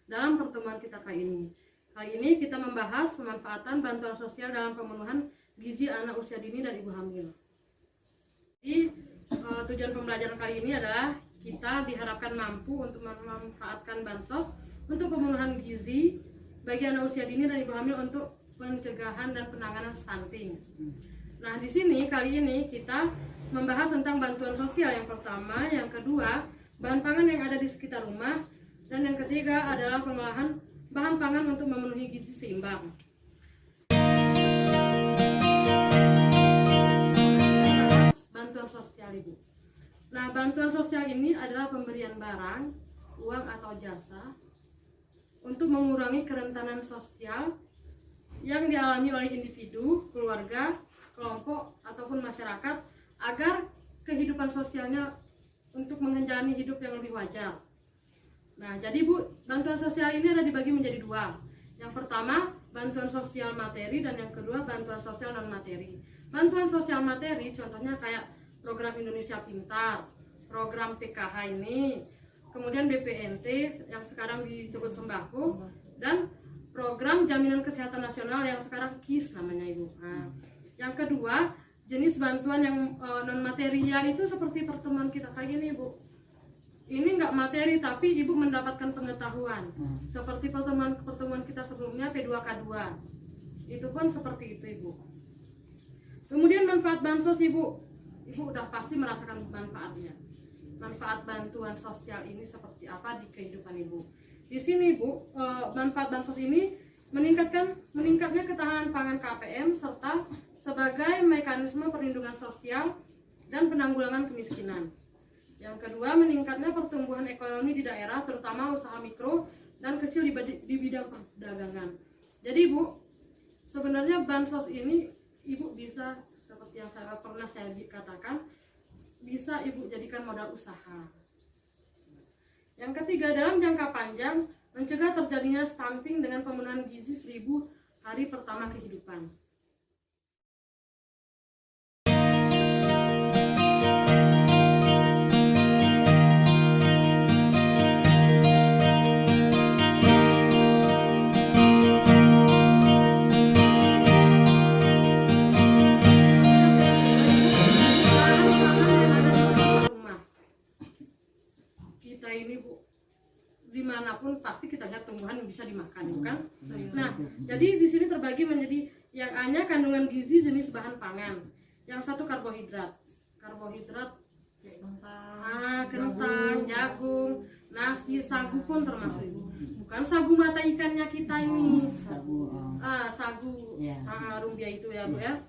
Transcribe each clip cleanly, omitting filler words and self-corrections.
dalam pertemuan kita kali ini. Kali ini kita membahas pemanfaatan bantuan sosial dalam pemenuhan gizi anak usia dini dan ibu hamil. Jadi tujuan pembelajaran kali ini adalah kita diharapkan mampu untuk memanfaatkan bansos untuk pemenuhan gizi bagi anak usia dini dan ibu hamil untuk pencegahan dan penanganan stunting. Nah, di sini kali ini kita membahas tentang bantuan sosial yang pertama, yang kedua, bahan pangan yang ada di sekitar rumah, dan yang ketiga adalah pengolahan bahan pangan untuk memenuhi gizi seimbang. Bantuan sosial ini. Nah, bantuan sosial ini adalah pemberian barang, uang atau jasa untuk mengurangi kerentanan sosial yang dialami oleh individu, keluarga, kelompok ataupun masyarakat agar kehidupan sosialnya untuk menjalani hidup yang lebih wajar. Nah, jadi Bu, bantuan sosial ini ada dibagi menjadi dua. Yang pertama, bantuan sosial materi, dan yang kedua, bantuan sosial non materi. Bantuan sosial materi contohnya kayak program Indonesia Pintar, program PKH ini, kemudian BPNT yang sekarang disebut sembako, dan program Jaminan Kesehatan Nasional yang sekarang KIS namanya Ibu. Nah, yang kedua, jenis bantuan yang non materi yaitu seperti pertemuan kita kali ini Ibu. Ini nggak materi tapi Ibu mendapatkan pengetahuan. Seperti pertemuan kita sebelumnya P2K2. Itu pun seperti itu Ibu. Kemudian manfaat bansos Ibu. Ibu udah pasti merasakan manfaatnya. Manfaat bantuan sosial ini seperti apa di kehidupan Ibu. Di sini Bu, manfaat bansos ini meningkatnya ketahanan pangan KPM serta sebagai mekanisme perlindungan sosial dan penanggulangan kemiskinan. Yang kedua, meningkatnya pertumbuhan ekonomi di daerah, terutama usaha mikro dan kecil di bidang perdagangan. Jadi Bu, sebenarnya bansos ini Ibu bisa, seperti yang saya katakan, bisa Ibu jadikan modal usaha. Yang ketiga, dalam jangka panjang, mencegah terjadinya stunting dengan pemenuhan gizi 1000 hari pertama kehidupan. Kita ini Bu, dimanapun pasti kita lihat tumbuhan yang bisa dimakan, bukan? Nah, jadi di sini terbagi menjadi yang A-nya kandungan gizi jenis bahan pangan, yang satu karbohidrat, kentang, jagung, nasi, sagu pun termasuk. Bukan sagu mata ikannya kita ini, sagu, rumbia itu ya Bu ya.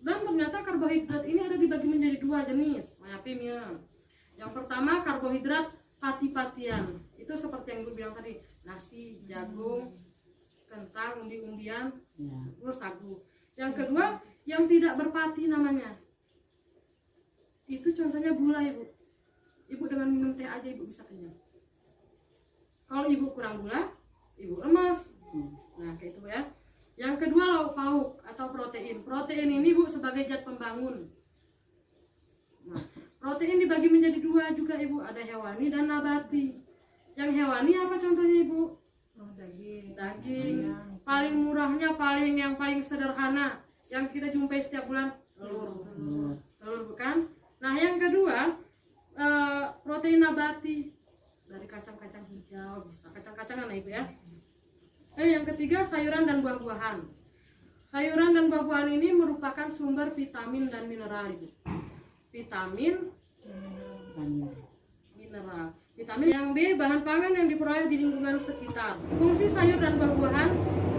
Dan ternyata karbohidrat ini ada dibagi menjadi dua jenis, yang pertama karbohidrat pati-patian, itu seperti yang gue bilang tadi, nasi, jagung, kentang, umbi-umbian, terus sagu. Yang kedua, yang tidak berpati namanya, itu contohnya gula Ibu. Ibu dengan minum teh aja Ibu bisa kenyang. Kalau Ibu kurang gula, Ibu lemas. Nah kayak itu ya. Yang kedua, lauk pauk atau protein. Protein ini Bu sebagai zat pembangun. Nah, protein dibagi menjadi dua juga Ibu, ada hewani dan nabati. Yang hewani apa contohnya Ibu? Daging. Paling murahnya, yang paling sederhana yang kita jumpai setiap bulan, telur bukan? Nah yang kedua, protein nabati dari kacang-kacang hijau, bisa kacang-kacangan Ibu ya. Yang ketiga, sayuran dan buah-buahan. Sayuran dan buah-buahan ini merupakan sumber vitamin dan mineral Ibu. Vitamin, mineral. Vitamin. Yang B, bahan pangan yang diperoleh di lingkungan sekitar. Fungsi sayur dan buah-buahan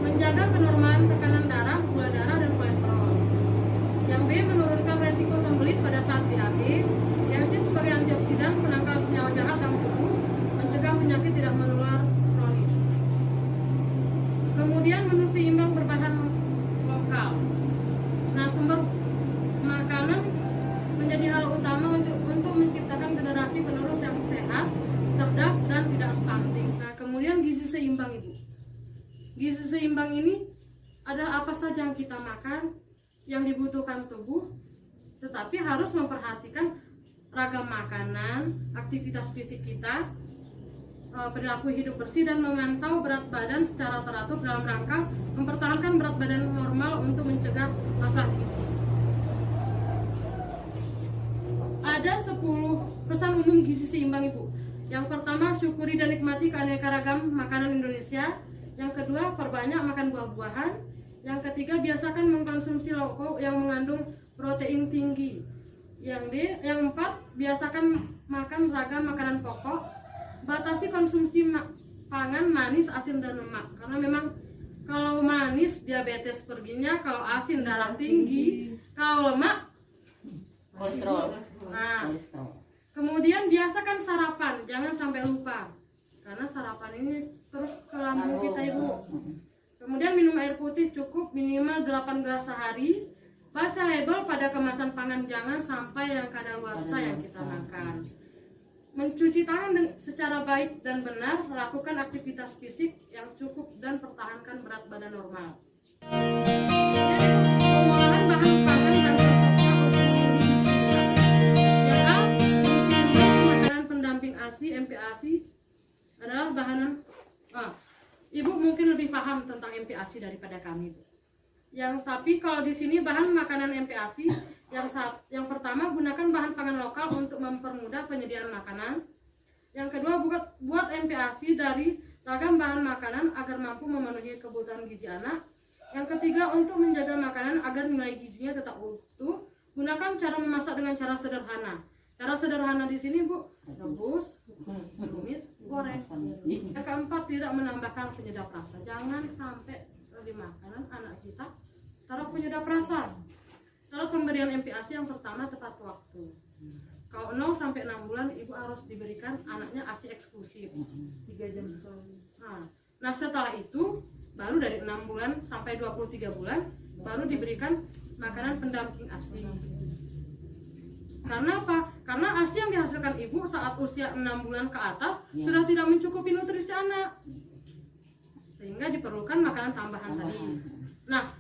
menjaga kenormalan tekanan darah, gula darah, dan kolesterol. Yang B, menurunkan resiko sembelit pada saat BAB. Yang C, sebagai antioksidan, penangkal senyawa jahat dalam tubuh, mencegah penyakit tidak menular kronis. Kemudian menu seimbang berbahan lokal. Nah, sumber makanan menjadi hal utama untuk menciptakan generasi penerus yang sehat, cerdas, dan tidak stunting. Nah, kemudian gizi seimbang Ibu. Gizi seimbang ini adalah apa saja yang kita makan, yang dibutuhkan tubuh, tetapi harus memperhatikan ragam makanan, aktivitas fisik kita, perilaku hidup bersih dan memantau berat badan secara teratur dalam rangka mempertahankan berat badan normal untuk mencegah masalah gizi. Ada 10 pesan umum gizi seimbang Ibu. Yang pertama, syukuri dan nikmati keanekaragam makanan Indonesia. Yang kedua, perbanyak makan buah-buahan. Yang ketiga, biasakan mengkonsumsi lauk yang mengandung protein tinggi. Yang empat, biasakan makan ragam makanan pokok. Batasi konsumsi pangan manis, asin, dan lemak. Karena memang kalau manis diabetes perginya, kalau asin darah tinggi, kalau lemak kolesterol. Nah, kemudian biasakan sarapan, jangan sampai lupa. Karena sarapan ini terus ke lambung kita Ibu. Kemudian minum air putih cukup minimal 8 gelas sehari. Baca label pada kemasan pangan, jangan sampai yang kadaluarsa yang kita makan. Mencuci tangan secara baik dan benar, lakukan aktivitas fisik yang cukup dan pertahankan berat badan normal. Pengolahan bahan pangan dan sosial yang A, makanan pendamping ASI, MPASI adalah bahan. Ibu mungkin lebih paham tentang MPASI daripada kami. Tapi kalau di sini bahan makanan MPASI yang pertama, gunakan bahan pangan lokal untuk mempermudah penyediaan makanan. Yang kedua, buat MPASI dari ragam bahan makanan agar mampu memenuhi kebutuhan gizi anak. Yang ketiga, untuk menjaga makanan agar nilai gizinya tetap utuh, gunakan cara memasak dengan cara sederhana. Cara sederhana di sini Bu, rebus, tumis, goreng. Yang keempat, tidak menambahkan penyedap rasa. Jangan sampai di makanan anak kita taruh penyedap rasa. Kalau pemberian MPASI yang pertama tepat waktu. Kalau 0 sampai 6 bulan ibu harus diberikan anaknya ASI eksklusif 3 jam sekali. Nah setelah itu baru dari 6 bulan sampai 23 bulan baru diberikan makanan pendamping ASI. Karena apa? Karena ASI yang dihasilkan ibu saat usia 6 bulan ke atas sudah tidak mencukupi nutrisi anak, sehingga diperlukan makanan tambahan tadi. Nah,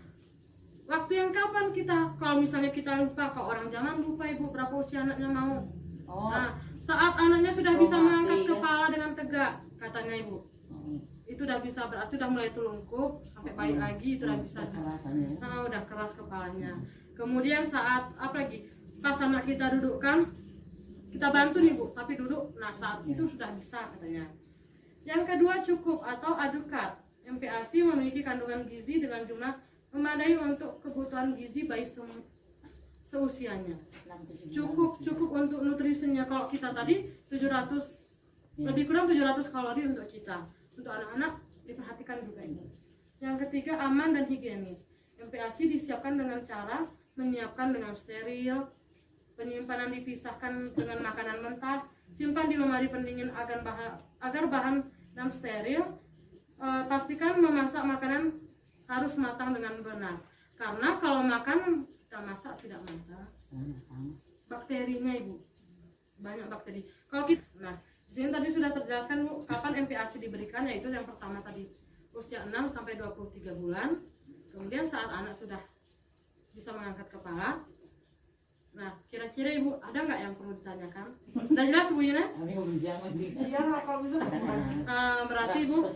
waktu yang kapan kita, kalau misalnya kita lupa, kalau orang jangan lupa ibu berapa usia anaknya mau. Nah, saat anaknya sudah bisa mengangkat kepala dengan tegak, katanya ibu, itu udah bisa, berarti udah mulai tulungkup sampai balik lagi, itu udah bisa. Udah keras kepalanya. Kemudian saat apa lagi? Pas anak kita dudukkan, kita bantu nih bu, tapi duduk. Nah saat itu sudah bisa katanya. Yang kedua, cukup atau adukat. MPASI memiliki kandungan gizi dengan jumlah memadai untuk kebutuhan gizi bayi seusianya. Cukup untuk nutrisinya. Kalau kita tadi 700 lebih kurang 700 kalori untuk kita. Untuk anak-anak diperhatikan juga ini. Yang ketiga, aman dan higienis. MPASI disiapkan dengan cara menyiapkan dengan steril, penyimpanan dipisahkan dengan makanan mentah, simpan di lemari pendingin agar bahan dan steril. Pastikan memasak makanan harus matang dengan benar, karena kalau makan kita masak tidak matang, bakterinya ibu, banyak bakteri. Kalau kita, nah di sini tadi sudah terjelaskan bu, kapan MPASI diberikan, yaitu yang pertama tadi usia 6 sampai 23 bulan, kemudian saat anak sudah bisa mengangkat kepala. Nah, kira-kira ibu ada nggak yang perlu ditanyakan? Udah jelas bu Yuna? Iya, kalau bisa. Berarti ibu,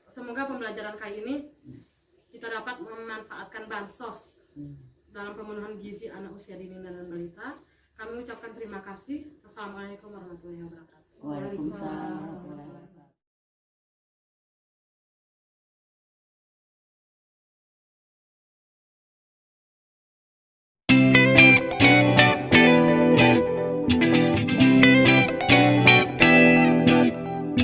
semoga pembelajaran kali ini kita dapat memanfaatkan bansos dalam pemenuhan gizi anak usia dini dan balita. Kami ucapkan terima kasih. Assalamualaikum warahmatullahi wabarakatuh. Waalaikumsalam.